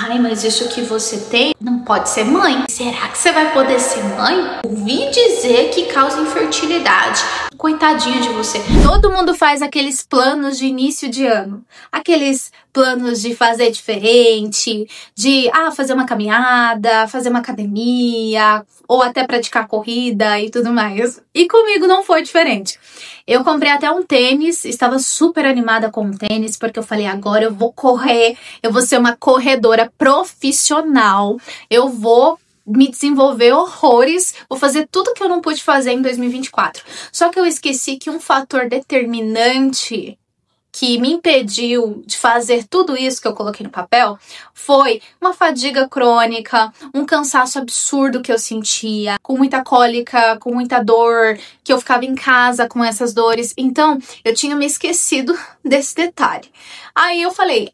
Ai, mas isso que você tem não pode ser mãe. Será que você vai poder ser mãe? Ouvi dizer que causa infertilidade. Coitadinha de você. Todo mundo faz aqueles planos de início de ano. Aqueles planos de fazer diferente, de fazer uma caminhada, fazer uma academia, ou até praticar corrida e tudo mais. E comigo não foi diferente. Eu comprei até um tênis, estava super animada com o tênis, porque eu falei, agora eu vou correr, eu vou ser uma corredora profissional, eu vou me desenvolver horrores, vou fazer tudo que eu não pude fazer em 2024. Só que eu esqueci que um fator determinante que me impediu de fazer tudo isso que eu coloquei no papel foi uma fadiga crônica, um cansaço absurdo que eu sentia, com muita cólica, com muita dor, que eu ficava em casa com essas dores. Então, eu tinha me esquecido desse detalhe. Aí eu falei,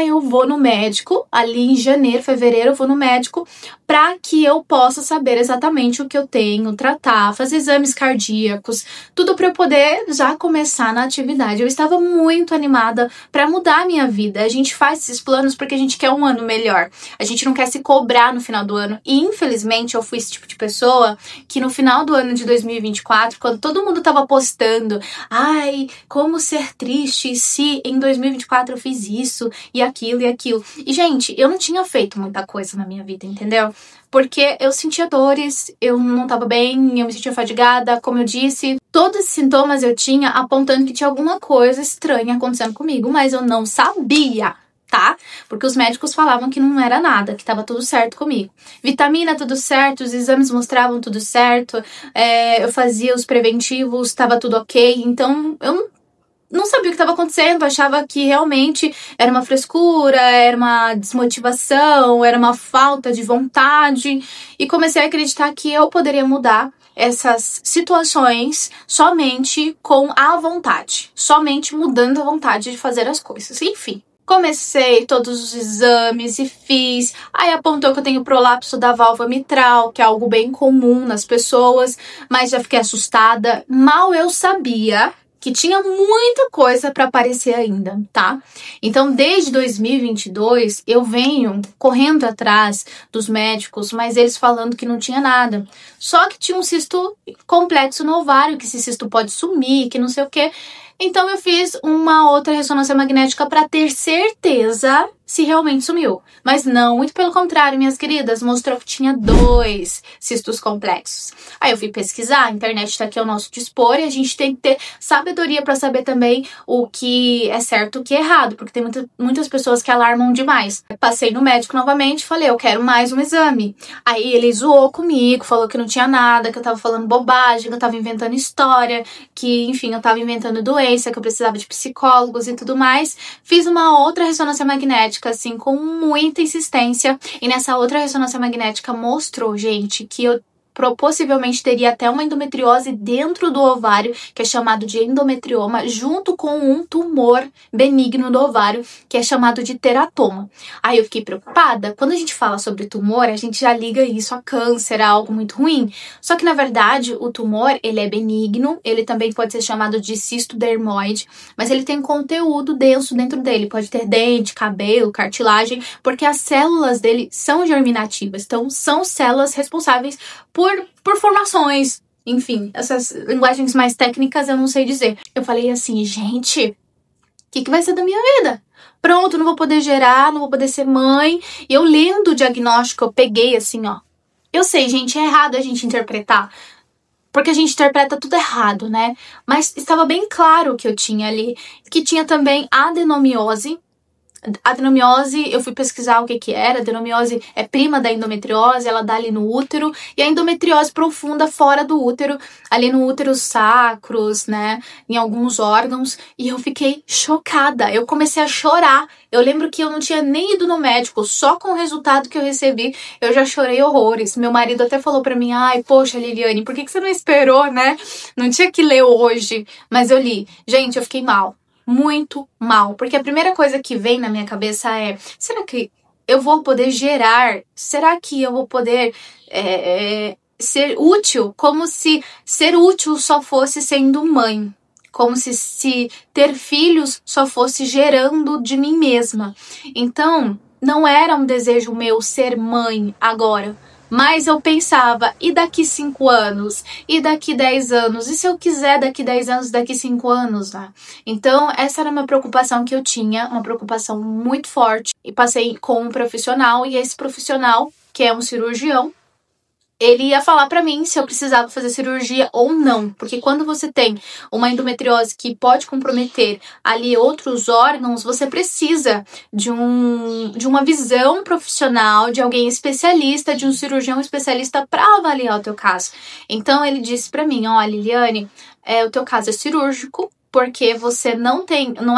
eu vou no médico, ali em janeiro, fevereiro, eu vou no médico para que eu possa saber exatamente o que eu tenho, tratar, fazer exames cardíacos, tudo para eu poder já começar na atividade. Eu estava muito animada para mudar a minha vida. A gente faz esses planos porque a gente quer um ano melhor. A gente não quer se cobrar no final do ano. E infelizmente eu fui esse tipo de pessoa que no final do ano de 2024, quando todo mundo tava postando, como ser triste se em 2024 eu fiz isso e aquilo e aquilo. E gente, eu não tinha feito muita coisa na minha vida, entendeu? Porque eu sentia dores, eu não tava bem, eu me sentia fadigada, como eu disse. Todos esses sintomas eu tinha apontando que tinha alguma coisa estranha acontecendo comigo, mas eu não sabia, tá? Porque os médicos falavam que não era nada, que tava tudo certo comigo. Vitamina, tudo certo, os exames mostravam tudo certo, eu fazia os preventivos, tava tudo ok, então eu não sabia o que estava acontecendo, achava que realmente era uma frescura, era uma desmotivação, era uma falta de vontade, e comecei a acreditar que eu poderia mudar essas situações somente com a vontade, somente mudando a vontade de fazer as coisas. Enfim, comecei todos os exames e fiz, aí apontou que eu tenho prolapso da válvula mitral, que é algo bem comum nas pessoas, mas já fiquei assustada. Mal eu sabia que tinha muita coisa para aparecer ainda, tá? Então, desde 2022, eu venho correndo atrás dos médicos, mas eles falando que não tinha nada. Só que tinha um cisto complexo no ovário, que esse cisto pode sumir, que não sei o quê. Então, eu fiz uma outra ressonância magnética para ter certeza se realmente sumiu. Mas não, muito pelo contrário, minhas queridas, mostrou que tinha 2 cistos complexos. Aí eu fui pesquisar, a internet tá aqui ao nosso dispor e a gente tem que ter sabedoria para saber também o que é certo e o que é errado, porque tem muitas pessoas que alarmam demais. Eu passei no médico novamente, falei, eu quero mais um exame. Aí ele zoou comigo, falou que não tinha nada, que eu tava falando bobagem, que eu tava inventando história, que, enfim, eu tava inventando doença, que eu precisava de psicólogos e tudo mais. Fiz uma outra ressonância magnética, assim, com muita insistência, e nessa outra ressonância magnética mostrou, gente, que eu possivelmente teria até uma endometriose dentro do ovário, que é chamado de endometrioma, junto com um tumor benigno do ovário, que é chamado de teratoma. Aí eu fiquei preocupada. Quando a gente fala sobre tumor, a gente já liga isso a câncer, a algo muito ruim. Só que, na verdade, o tumor, ele é benigno, ele também pode ser chamado de cisto dermoide, mas ele tem conteúdo denso dentro dele. Pode ter dente, cabelo, cartilagem, porque as células dele são germinativas. Então, são células responsáveis por formações, enfim, essas linguagens mais técnicas eu não sei dizer. Eu falei assim, gente, o que vai ser da minha vida? Pronto, não vou poder gerar, não vou poder ser mãe. E eu lendo o diagnóstico, eu peguei assim, ó. Eu sei, gente, é errado a gente interpretar, porque a gente interpreta tudo errado, né? Mas estava bem claro que eu tinha ali, que tinha também adenomiose. Adenomiose, eu fui pesquisar o que era. Adenomiose é prima da endometriose, ela dá ali no útero, e a endometriose profunda fora do útero, ali no útero sacros, né, em alguns órgãos, e eu fiquei chocada, eu comecei a chorar. Eu lembro que eu não tinha nem ido no médico, só com o resultado que eu recebi, eu já chorei horrores. Meu marido até falou pra mim, poxa, Liliane, por que você não esperou, né? Não tinha que ler hoje, mas eu li. Gente, eu fiquei mal. Muito mal, porque a primeira coisa que vem na minha cabeça é, será que eu vou poder gerar? Será que eu vou poder ser útil? Como se ser útil só fosse sendo mãe, como se ter filhos só fosse gerando de mim mesma. Então, não era um desejo meu ser mãe agora. Mas eu pensava, e daqui 5 anos? E daqui 10 anos? E se eu quiser daqui 10 anos, daqui 5 anos? Né? Então, essa era uma preocupação que eu tinha, uma preocupação muito forte. E passei com um profissional, e esse profissional, que é um cirurgião, ele ia falar pra mim se eu precisava fazer cirurgia ou não. Porque quando você tem uma endometriose que pode comprometer ali outros órgãos, você precisa de uma visão profissional, de alguém especialista, de um cirurgião especialista para avaliar o teu caso. Então ele disse pra mim, ó, Liliane, o teu caso é cirúrgico, porque você não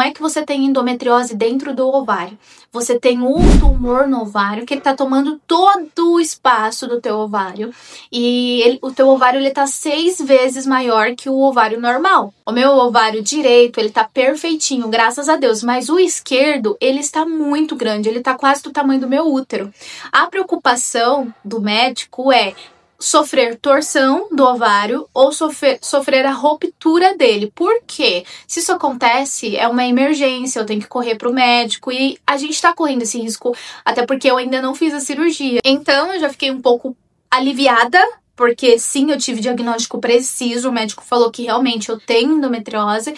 é que você tem endometriose dentro do ovário. Você tem um tumor no ovário que ele tá tomando todo o espaço do teu ovário. E o teu ovário, ele tá 6 vezes maior que o ovário normal. O meu ovário direito, ele tá perfeitinho, graças a Deus. Mas o esquerdo, ele está muito grande. Ele tá quase do tamanho do meu útero. A preocupação do médico é sofrer torção do ovário ou sofrer a ruptura dele. Por quê? Se isso acontece, é uma emergência, eu tenho que correr pro médico e a gente tá correndo esse risco, até porque eu ainda não fiz a cirurgia. Então, eu já fiquei um pouco aliviada, porque sim, eu tive diagnóstico preciso, o médico falou que realmente eu tenho endometriose,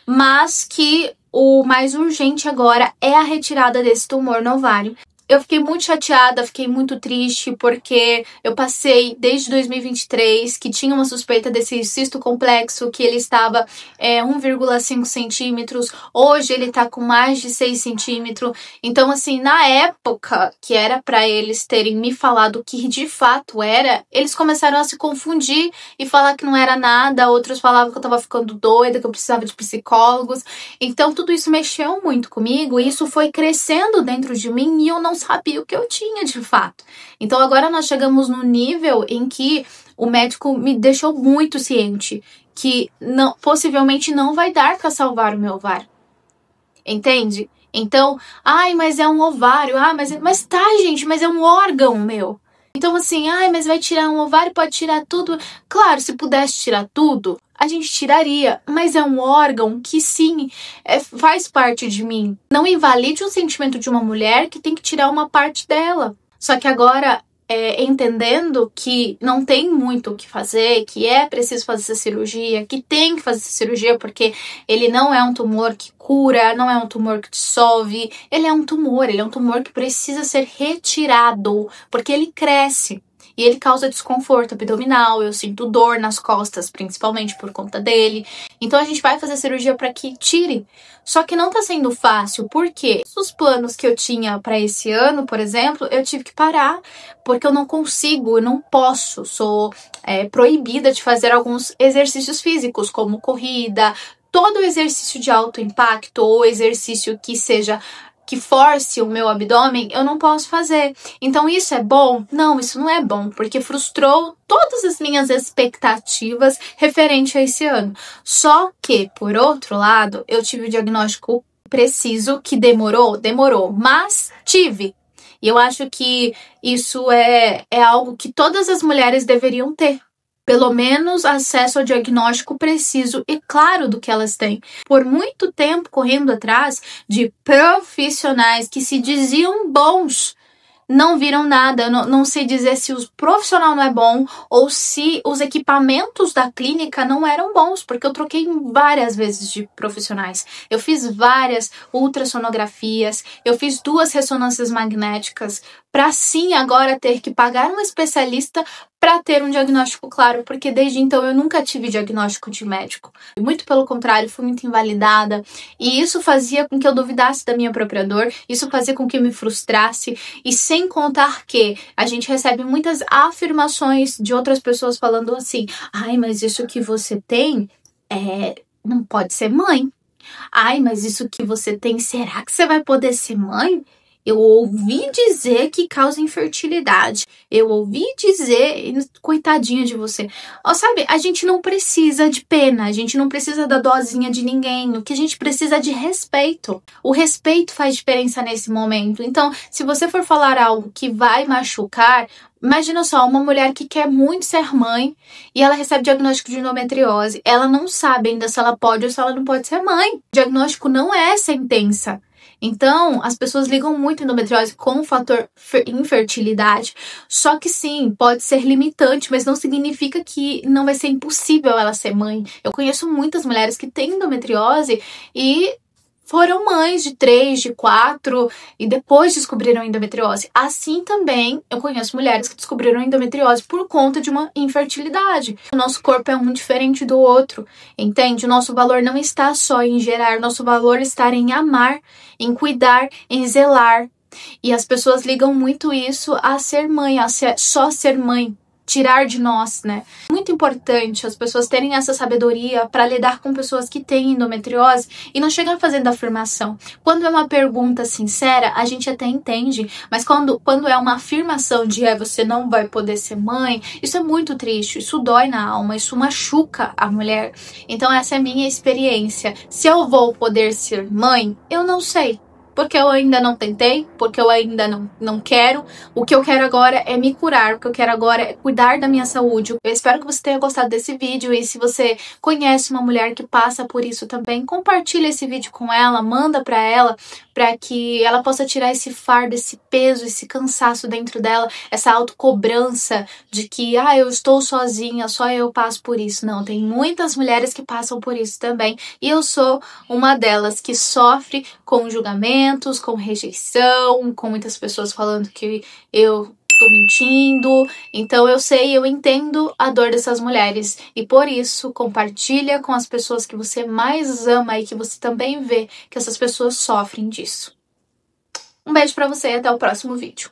mas que o mais urgente agora é a retirada desse tumor no ovário. Eu fiquei muito chateada, fiquei muito triste, porque eu passei desde 2023 que tinha uma suspeita desse cisto complexo, que ele estava 1,5 centímetros, hoje ele tá com mais de 6 centímetros. Então, assim, na época que era para eles terem me falado o que de fato era, eles começaram a se confundir e falar que não era nada, outros falavam que eu tava ficando doida, que eu precisava de psicólogos. Então, tudo isso mexeu muito comigo e isso foi crescendo dentro de mim e eu não sabia o que eu tinha de fato. Então agora nós chegamos no nível em que o médico me deixou muito ciente que possivelmente não vai dar para salvar o meu ovário. Entende? Então, mas é um ovário, mas tá, gente, mas é um órgão meu. Então assim, mas vai tirar um ovário, pode tirar tudo. Claro, se pudesse tirar tudo, a gente tiraria, mas é um órgão que sim, faz parte de mim. Não invalide o sentimento de uma mulher que tem que tirar uma parte dela. Só que agora, entendendo que não tem muito o que fazer, que é preciso fazer essa cirurgia, que tem que fazer essa cirurgia porque ele não é um tumor que cura, não é um tumor que dissolve, ele é um tumor que precisa ser retirado, porque ele cresce. E ele causa desconforto abdominal, eu sinto dor nas costas, principalmente por conta dele. Então a gente vai fazer a cirurgia para que tire. Só que não tá sendo fácil, porque os planos que eu tinha para esse ano, por exemplo, eu tive que parar, porque eu não consigo, eu não posso, sou proibida de fazer alguns exercícios físicos, como corrida, todo exercício de alto impacto ou exercício que force o meu abdômen, eu não posso fazer. Então isso é bom? Não, isso não é bom, porque frustrou todas as minhas expectativas referente a esse ano. Só que, por outro lado, eu tive o diagnóstico preciso, que demorou, mas tive. E eu acho que isso é algo que todas as mulheres deveriam ter. Pelo menos acesso ao diagnóstico preciso e claro do que elas têm. Por muito tempo correndo atrás de profissionais que se diziam bons, não viram nada. Não sei dizer se o profissional não é bom ou se os equipamentos da clínica não eram bons, porque eu troquei várias vezes de profissionais. Eu fiz várias ultrassonografias, eu fiz 2 ressonâncias magnéticas, para sim agora ter que pagar um especialista para ter um diagnóstico claro, porque desde então eu nunca tive diagnóstico de médico. Muito pelo contrário, fui muito invalidada, e isso fazia com que eu duvidasse da minha própria dor, isso fazia com que eu me frustrasse, e sem contar que a gente recebe muitas afirmações de outras pessoas falando assim, mas isso que você tem não pode ser mãe. Mas isso que você tem, será que você vai poder ser mãe? Eu ouvi dizer que causa infertilidade. Eu ouvi dizer, coitadinha de você. Sabe, a gente não precisa de pena, a gente não precisa da dosinha de ninguém. O que a gente precisa é de respeito. O respeito faz diferença nesse momento. Então, se você for falar algo que vai machucar, imagina só, uma mulher que quer muito ser mãe e ela recebe diagnóstico de endometriose. Ela não sabe ainda se ela pode ou se ela não pode ser mãe. O diagnóstico não é sentença. Então, as pessoas ligam muito a endometriose com o fator infertilidade. Só que sim, pode ser limitante, mas não significa que não vai ser impossível ela ser mãe. Eu conheço muitas mulheres que têm endometriose e foram mães de 3, de 4 e depois descobriram endometriose. Assim também eu conheço mulheres que descobriram endometriose por conta de uma infertilidade. O nosso corpo é um diferente do outro, entende? O nosso valor não está só em gerar, nosso valor está em amar, em cuidar, em zelar. E as pessoas ligam muito isso a ser mãe, só ser mãe. Tirar de nós, né? Muito importante as pessoas terem essa sabedoria para lidar com pessoas que têm endometriose e não chegar fazendo afirmação. Quando é uma pergunta sincera, a gente até entende, mas quando é uma afirmação de você não vai poder ser mãe, isso é muito triste, isso dói na alma, isso machuca a mulher. Então essa é a minha experiência. Se eu vou poder ser mãe, eu não sei. Porque eu ainda não tentei, porque eu ainda não quero. O que eu quero agora é me curar, o que eu quero agora é cuidar da minha saúde. Eu espero que você tenha gostado desse vídeo e se você conhece uma mulher que passa por isso também, compartilha esse vídeo com ela, manda pra ela, para que ela possa tirar esse fardo, esse peso, esse cansaço dentro dela, essa autocobrança de que, eu estou sozinha, só eu passo por isso. Não, tem muitas mulheres que passam por isso também e eu sou uma delas que sofre com julgamento, com rejeição, com muitas pessoas falando que eu tô mentindo. Então eu sei, eu entendo a dor dessas mulheres e por isso compartilha com as pessoas que você mais ama e que você também vê que essas pessoas sofrem disso. Um beijo pra você e até o próximo vídeo.